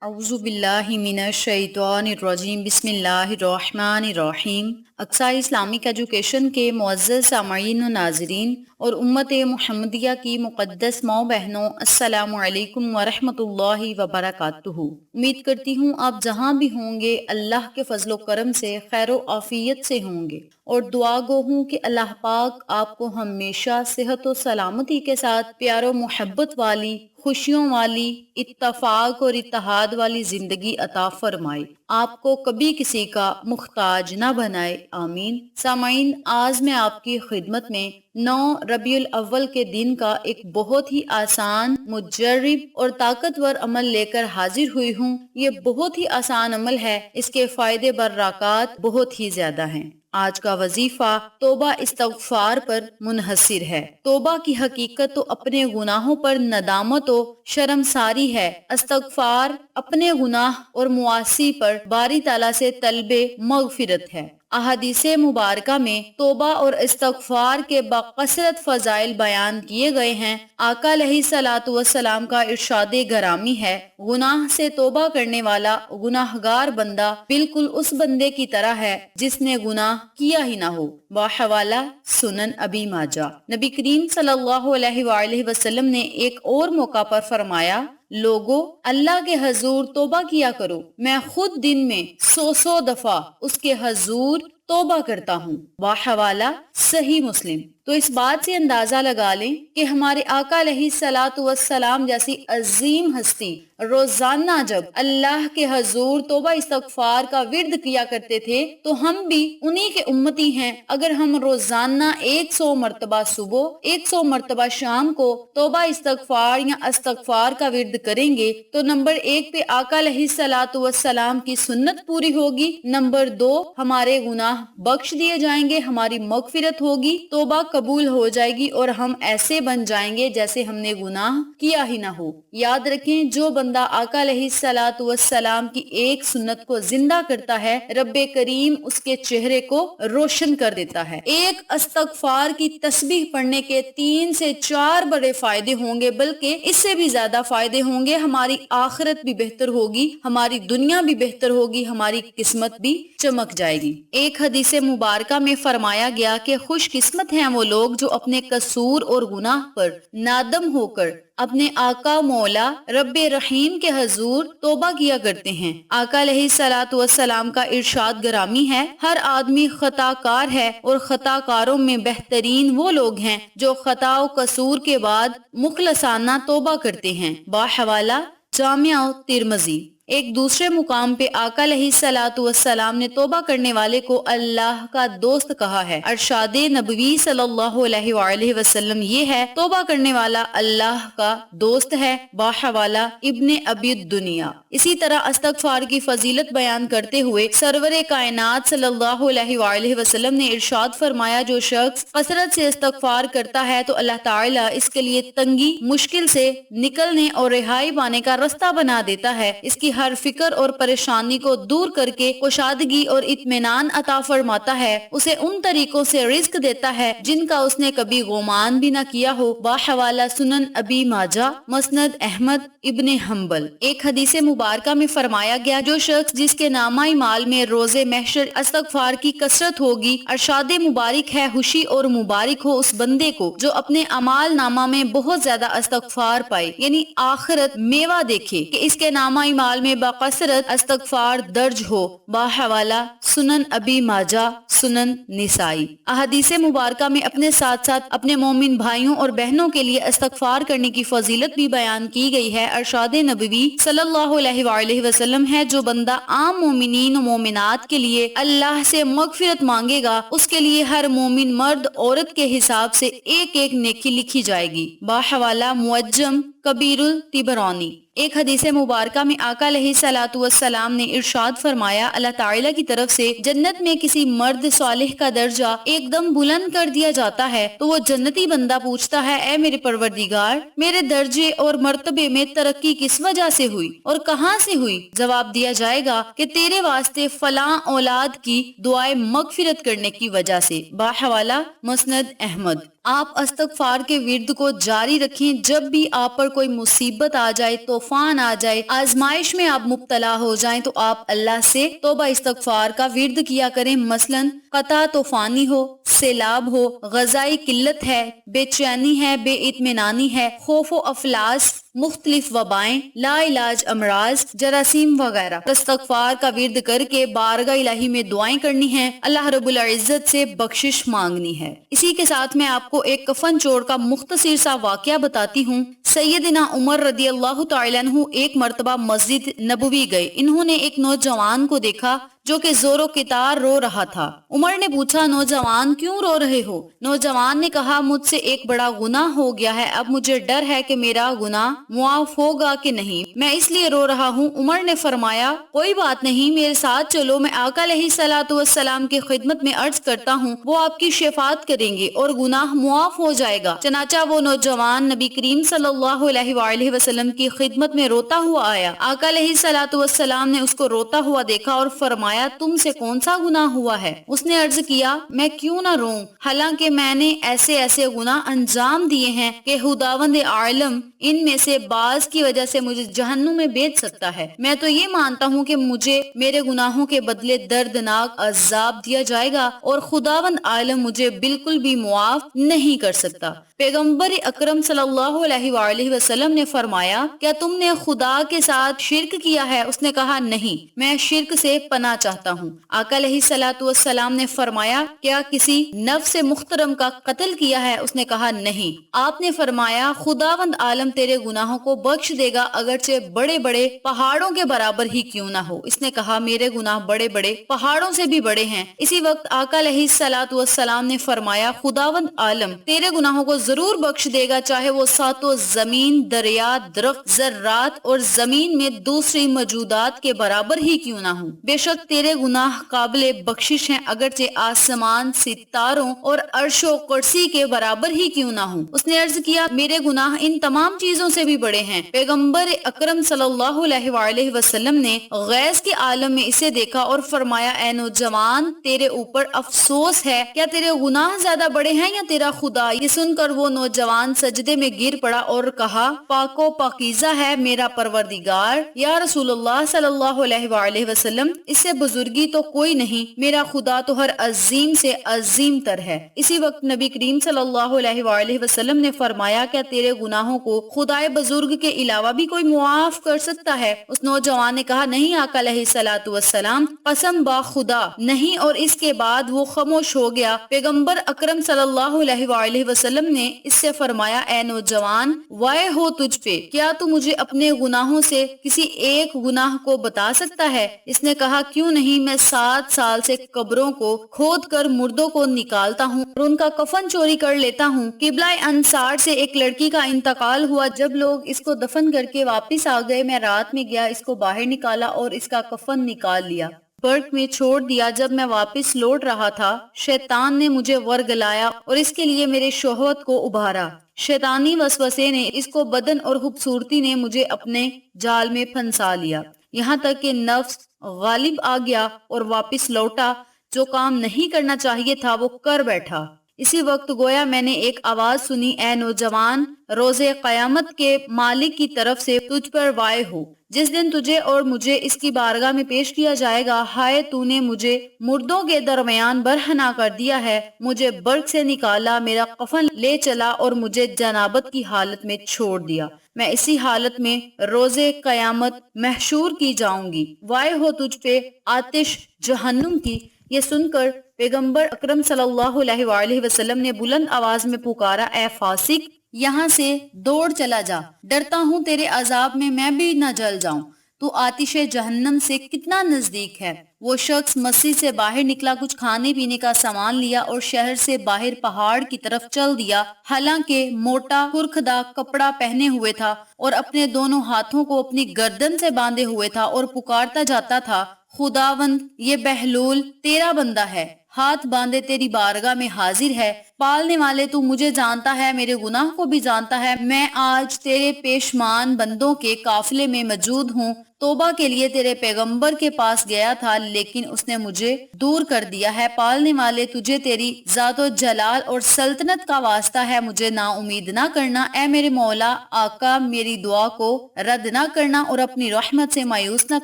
اعوذ باللہ من الشیطان الرجیم بسم اللہ الرحمن الرحیم۔ اقصی اسلامک ایجوکیشن کے معزز سامعین و ناظرین اور امت محمدیہ کی مقدس ماں بہنوں، السلام علیکم ورحمۃ اللہ وبرکاتہ۔ امید کرتی ہوں آپ جہاں بھی ہوں گے اللہ کے فضل و کرم سے خیر و عافیت سے ہوں گے، اور دعا گو ہوں کہ اللہ پاک آپ کو ہمیشہ صحت و سلامتی کے ساتھ پیار و محبت والی، خوشیوں والی، اتفاق اور اتحاد والی زندگی عطا فرمائے، آپ کو کبھی کسی کا محتاج نہ بنائے، آمین۔ سامعین، آج میں آپ کی خدمت میں 9 ربیع الاول کے دن کا ایک بہت ہی آسان، مجرب اور طاقتور عمل لے کر حاضر ہوئی ہوں۔ یہ بہت ہی آسان عمل ہے، اس کے فائدے برکات بہت ہی زیادہ ہیں۔ آج کا وظیفہ توبہ استغفار پر منحصر ہے۔ توبہ کی حقیقت تو اپنے گناہوں پر ندامت و شرمساری ہے۔ استغفار اپنے گناہ اور معاصی پر باری تعالیٰ سے طلب مغفرت ہے۔ احادیث مبارکہ میں توبہ اور استغفار کے بکثرت فضائل بیان کیے گئے ہیں۔ آقا علیہ الصلوۃ والسلام کا ارشاد گرامی ہے، گناہ سے توبہ کرنے والا گناہگار بندہ بالکل اس بندے کی طرح ہے جس نے گناہ کیا ہی نہ ہو۔ بحوالہ سنن ابی ماجہ۔ نبی کریم صلی اللہ علیہ وآلہ وسلم نے ایک اور موقع پر فرمایا، لوگو اللہ کے حضور توبہ کیا کرو، میں خود دن میں 100 دفعہ اس کے حضور توبہ کرتا ہوں۔ بحوالہ صحیح مسلم۔ تو اس بات سے اندازہ لگا لیں کہ ہمارے آقا علیہ الصلوۃ والسلام جیسی عظیم ہستی روزانہ جب اللہ کے حضور توبہ استغفار کا ورد کیا کرتے تھے تو ہم بھی انہی کے امتی ہیں۔ اگر ہم روزانہ 100 مرتبہ صبح، 100 مرتبہ شام کو توبہ استغفار یا استغفار کا ورد کریں گے تو نمبر 1 پہ آقا علیہ الصلوۃ والسلام کی سنت پوری ہوگی، نمبر 2 ہمارے گناہ بخش دیے جائیں گے، ہماری مغفرت ہوگی، توبہ قبول ہو جائے گی اور ہم ایسے بن جائیں گے جیسے ہم نے گناہ کیا ہی نہ ہو۔ یاد رکھیں، جو بندہ آقا علیہ الصلوۃ والسلام کی ایک سنت کو زندہ کرتا ہے، رب کریم اس کے چہرے کو روشن کر دیتا ہے۔ ایک استغفار کی تسبیح پڑھنے کے 3 سے 4 بڑے فائدے ہوں گے، بلکہ اس سے بھی زیادہ فائدے ہوں گے۔ ہماری آخرت بھی بہتر ہوگی، ہماری دنیا بھی بہتر ہوگی، ہماری قسمت بھی چمک جائے گی۔ ایک حدیث مبارکہ میں فرمایا گیا کہ خوش قسمت ہیں وہ لوگ جو اپنے قصور اور گناہ پر نادم ہو کر اپنے آقا مولا رب رحیم کے حضور توبہ کیا کرتے ہیں۔ آقا علیہ الصلوۃ والسلام کا ارشاد گرامی ہے، ہر آدمی خطا کار ہے اور خطا کاروں میں بہترین وہ لوگ ہیں جو خطا و قصور کے بعد مخلصانہ توبہ کرتے ہیں۔ بحوالہ جامع ترمذی۔ ایک دوسرے مقام پہ آقا علیہ الصلوۃ والسلام نے توبہ کرنے والے کو اللہ کا دوست کہا ہے۔ ارشاد نبوی صلی اللہ علیہ وآلہ وسلم یہ ہے، توبہ کرنے والا اللہ کا دوست ہے۔ بحوالہ ابن ابی الدنیا۔ اسی طرح استغفار کی فضیلت بیان کرتے ہوئے سرور کائنات صلی اللہ علیہ وآلہ وسلم نے ارشاد فرمایا، جو شخص کثرت سے استغفار کرتا ہے تو اللہ تعالیٰ اس کے لیے تنگی، مشکل سے نکلنے اور رہائی پانے کا راستہ بنا دیتا ہے، اس کی ہر فکر اور پریشانی کو دور کر کے کشادگی اور اطمینان عطا فرماتا ہے، اسے ان طریقوں سے رزق دیتا ہے جن کا اس نے کبھی گمان بھی نہ کیا ہو۔ بحوالہ سنن ابی ماجہ، مسند احمد ابن حنبل۔ ایک حدیث مبارکہ میں فرمایا گیا، جو شخص جس کے نامہ مال میں روز محشر استغفار کی کثرت ہوگی، ارشاد مبارک ہے، خوشی اور مبارک ہو اس بندے کو جو اپنے اعمال نامہ میں بہت زیادہ استغفار پائے، یعنی آخرت میوہ دیکھے کہ اس کے نامہ مال میں بکثرت استغفار درج ہو۔ بحوالہ سنن ابی ماجہ، سنن نسائی۔ احادیث مبارکہ میں اپنے ساتھ ساتھ اپنے مومن بھائیوں اور بہنوں کے لیے استغفار کرنے کی فضیلت بھی بیان کی گئی ہے۔ ارشاد نبوی صلی اللہ علیہ وآلہ وسلم ہے، جو بندہ عام مومنین و مومنات کے لیے اللہ سے مغفرت مانگے گا، اس کے لیے ہر مومن مرد عورت کے حساب سے ایک ایک نیکی لکھی جائے گی۔ بحوالہ معجم کبیر الطبرانی۔ ایک حدیث مبارکہ میں آقا علیہ الصلوۃ والسلام نے ارشاد فرمایا، اللہ تعالیٰ کی طرف سے جنت میں کسی مرد صالح کا درجہ ایک دم بلند کر دیا جاتا ہے تو وہ جنتی بندہ پوچھتا ہے، اے میرے پروردگار، میرے درجے اور مرتبے میں ترقی کس وجہ سے ہوئی اور کہاں سے ہوئی؟ جواب دیا جائے گا کہ تیرے واسطے فلاں اولاد کی دعائیں مغفرت کرنے کی وجہ سے۔ بحوالہ مسند احمد۔ آپ استغفار کے ورد کو جاری رکھیں. جب بھی آپ پر کوئی مصیبت آ جائے، طوفان آ جائے، آزمائش میں آپ مبتلا ہو جائیں تو آپ اللہ سے توبہ استغفار کا ورد کیا کریں. مثلا قطع طوفانی ہو، سیلاب ہو، غذائی قلت ہے، بے چینی ہے، بے اطمینانی ہے، خوف و افلاس، مختلف وبائیں، لا علاج امراض، جراثیم وغیرہ. استغفار کا ورد کر کے بارگاہ الہی میں دعائیں کرنی ہیں، اللہ رب العزت سے بخشش مانگنی ہے. اسی کے ساتھ میں آپ کو ایک کفن چوڑ کا مختصر سا واقعہ بتاتی ہوں. سیدنا عمر رضی اللہ تعالیٰ عنہ ایک مرتبہ مسجد نبوی گئے. انہوں نے ایک نوجوان کو دیکھا جو کہ زور و قطار رو رہا تھا. عمر نے پوچھا، نوجوان کیوں رو رہے ہو؟ نوجوان نے کہا، مجھ سے ایک بڑا گناہ ہو گیا ہے، اب مجھے ڈر ہے کہ میرا گناہ معاف ہوگا کہ نہیں، میں اس لیے رو رہا ہوں. عمر نے فرمایا، کوئی بات نہیں، میرے ساتھ چلو، میں آقا علیہ الصلوۃ والسلام کی خدمت میں عرض کرتا ہوں، وہ آپ کی شفاعت کریں گے اور گناہ معاف ہو جائے گا. چنانچہ وہ نوجوان نبی کریم صلی اللہ علیہ وآلہ وسلم کی خدمت میں روتا ہوا آیا. آقا علیہ الصلوۃ والسلام نے اس کو روتا ہوا دیکھا اور فرمایا، تم سے کون سا گناہ ہوا ہے؟ اس نے عرض کیا، میں کیوں نہ روں، حالانکہ میں نے ایسے ایسے گناہ انجام دیے ہیں کہ خداوند عالم ان میں سے بعض کی وجہ سے مجھے جہنم میں بیچ سکتا ہے. میں تو یہ مانتا ہوں کہ مجھے میرے گناہوں کے بدلے دردناک عذاب دیا جائے گا اور خداوند عالم مجھے بالکل بھی معاف نہیں کر سکتا. پیغمبر اکرم صلی اللہ علیہ وآلہ وسلم نے فرمایا، کیا تم نے خدا کے ساتھ شرک کیا ہے؟ اس نے کہا، نہیں، میں شرک سے پناہ چاہتا ہوں. آقا علیہ الصلوۃ والسلام نے فرمایا، کیا کسی نفس محترم کا قتل کیا ہے؟ اس نے کہا، نہیں. آپ نے فرمایا، خداوند عالم تیرے گناہوں کو بخش دے گا اگرچہ بڑے بڑے پہاڑوں کے برابر ہی کیوں نہ ہو. اس نے کہا، میرے گناہ بڑے بڑے پہاڑوں سے بھی بڑے ہیں. اسی وقت آقا علیہ الصلوۃ والسلام نے فرمایا، خداوند عالم تیرے گناہوں کو ضرور بخش دے گا، چاہے وہ ساتوں زمین، دریا، درخت، ذرات اور زمین میں دوسری موجودات کے برابر ہی کیوں نہ ہوں. بے شک تیرے گناہ قابل بخشش ہیں اگرچہ آسمان، ستاروں اور عرش و کرسی کے برابر ہی کیوں نہ ہوں. اس نے عرض کیا، میرے گناہ ان تمام چیزوں سے بھی بڑے ہیں. پیغمبر اکرم صلی اللہ علیہ وآلہ وسلم نے غیظ کے عالم میں اسے دیکھا اور فرمایا، اے نوجوان، تیرے اوپر افسوس ہے، کیا تیرے گناہ زیادہ بڑے ہیں یا تیرا خدا؟ یہ سن کر وہ نوجوان سجدے میں گر پڑا اور کہا، پاک و پاکیزہ ہے میرا پروردگار، یا رسول اللہ صلی اللہ علیہ وآلہ وسلم، اس سے بزرگی تو کوئی نہیں، میرا خدا تو ہر عظیم سے عظیم تر ہے. اسی وقت نبی کریم صلی اللہ علیہ وآلہ وسلم نے فرمایا، کیا تیرے گناہوں کو خدائے بزرگ کے علاوہ بھی کوئی معاف کر سکتا ہے؟ اس نوجوان نے کہا، نہیں آقا علیہ الصلوۃ والسلام، قسم با خدا نہیں. اور اس کے بعد وہ خاموش ہو گیا. پیغمبر اکرم صلی اللہ علیہ وآلہ وسلم نے اس سے فرمایا، اے نوجوان، وائے ہو تجھ پہ، کیا تو مجھے اپنے گناہوں سے کسی ایک گناہ کو بتا سکتا ہے؟ اس نے کہا، کیوں نہیں، میں 7 سال سے قبروں کو کھود کر مردوں کو نکالتا ہوں اور ان کا کفن چوری کر لیتا ہوں. قبلہ انصار سے ایک لڑکی کا انتقال ہوا. جب لوگ اس کو دفن کر کے واپس آ گئے، میں رات میں گیا، اس کو باہر نکالا اور اس کا کفن نکال لیا، برق میں چھوڑ دیا. جب میں واپس لوٹ رہا تھا، شیطان نے مجھے ورگلایا اور اس کے لیے میرے شہوت کو ابھارا. شیطانی وسوسے نے، اس کو بدن اور خوبصورتی نے مجھے اپنے جال میں پھنسا لیا، یہاں تک کہ نفس غالب آ گیا اور واپس لوٹا. جو کام نہیں کرنا چاہیے تھا وہ کر بیٹھا. اسی وقت گویا میں نے ایک آواز سنی، اے نوجوان، روز قیامت کے مالک کی طرف سے تجھ پر وائے ہو، جس دن تجھے اور مجھے اس کی بارگاہ میں پیش کیا جائے گا. ہائے، تو نے مجھے مردوں کے درمیان برہنہ کر دیا ہے، مجھے برق سے نکالا، میرا کفن لے چلا اور مجھے جنابت کی حالت میں چھوڑ دیا. میں اسی حالت میں روز قیامت محشور کی جاؤں گی. وائے ہو تجھ پہ آتش جہنم کی. یہ سن کر پیغمبر اکرم صلی اللہ علیہ وآلہ وسلم نے بلند آواز میں پکارا، اے فاسق، یہاں سے دوڑ چلا جا، ڈرتا ہوں تیرے عذاب میں بھی نہ جل جاؤں، تو آتش جہنم سے کتنا نزدیک ہے. وہ شخص مسجد سے باہر نکلا، کچھ کھانے پینے کا سامان لیا اور شہر سے باہر پہاڑ کی طرف چل دیا. حالانکہ موٹا کرکھدا کپڑا پہنے ہوئے تھا اور اپنے دونوں ہاتھوں کو اپنی گردن سے باندھے ہوئے تھا اور پکارتا جاتا تھا، خداوند، یہ بہلول تیرا بندہ ہے، ہاتھ باندھے تیری بارگاہ میں حاضر ہے. پالنے والے تو مجھے جانتا ہے، میرے گناہ کو بھی جانتا ہے۔ میں آج تیرے پیشمان بندوں کے قافلے میں موجود ہوں۔ توبہ کے لیے تیرے پیغمبر کے پاس گیا تھا لیکن اس نے مجھے دور کر دیا ہے۔ پالنے والے تجھے تیری ذات و جلال اور سلطنت کا واسطہ ہے مجھے نا امید نہ کرنا۔ اے میرے مولا آقا، میری دعا کو رد نہ کرنا اور اپنی رحمت سے مایوس نہ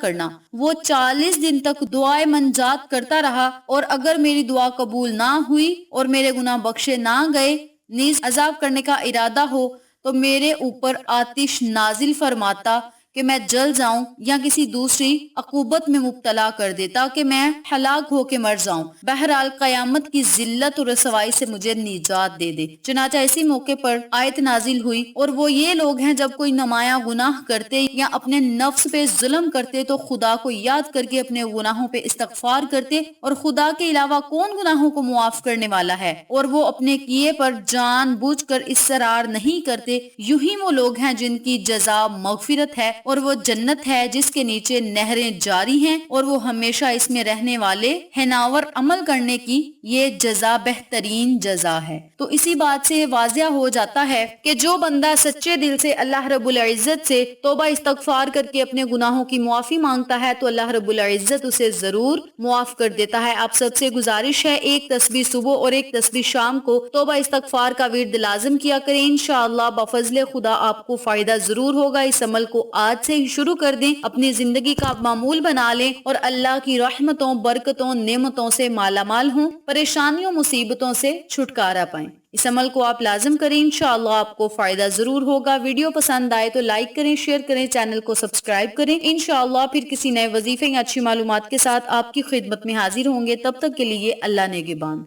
کرنا۔ وہ 40 دن تک دعائے منجات کرتا رہا، اور اگر میری دعا قبول نہ ہوئی اور میرے گناہ بخشے نہ گئے، نیز عذاب کرنے کا ارادہ ہو تو میرے اوپر آتش نازل فرماتا کہ میں جل جاؤں یا کسی دوسری عقوبت میں مبتلا کر دے تاکہ میں ہلاک ہو کے مر جاؤں۔ بہرحال قیامت کی ذلت اور رسوائی سے مجھے نجات دے دے۔ چنانچہ اسی موقع پر آیت نازل ہوئی، اور وہ یہ لوگ ہیں جب کوئی نمایاں گناہ کرتے یا اپنے نفس پہ ظلم کرتے تو خدا کو یاد کر کے اپنے گناہوں پہ استغفار کرتے، اور خدا کے علاوہ کون گناہوں کو معاف کرنے والا ہے، اور وہ اپنے کیے پر جان بوجھ کر اصرار نہیں کرتے، یوں ہی وہ لوگ ہیں جن کی جزا مغفرت ہے اور وہ جنت ہے جس کے نیچے نہریں جاری ہیں، اور وہ ہمیشہ اس میں رہنے والے ہیں۔ ناور عمل کرنے کی یہ جزا بہترین جزا ہے۔ تو اسی بات سے واضح ہو جاتا ہے کہ جو بندہ سچے دل سے اللہ رب العزت سے توبہ استغفار کر کے اپنے گناہوں کی معافی مانگتا ہے تو اللہ رب العزت اسے ضرور معاف کر دیتا ہے۔ آپ سب سے گزارش ہے ایک تسبیح صبح اور ایک تسبیح شام کو توبہ استغفار کا ورد لازم کیا کریں، انشاءاللہ بفضل خدا آپ کو فائدہ ضرور ہوگا۔ اس عمل کو آج سے ہی شروع کر دیں، اپنی زندگی کا معمول بنا لیں اور اللہ کی رحمتوں، برکتوں، نعمتوں سے مالا مال ہوں، پریشانیوں، مصیبتوں سے چھٹکارا پائیں۔ اس عمل کو آپ لازم کریں، انشاءاللہ آپ کو فائدہ ضرور ہوگا۔ ویڈیو پسند آئے تو لائک کریں، شیئر کریں، چینل کو سبسکرائب کریں۔ انشاءاللہ پھر کسی نئے وظیفے یا اچھی معلومات کے ساتھ آپ کی خدمت میں حاضر ہوں گے۔ تب تک کے لیے اللہ نگہبان۔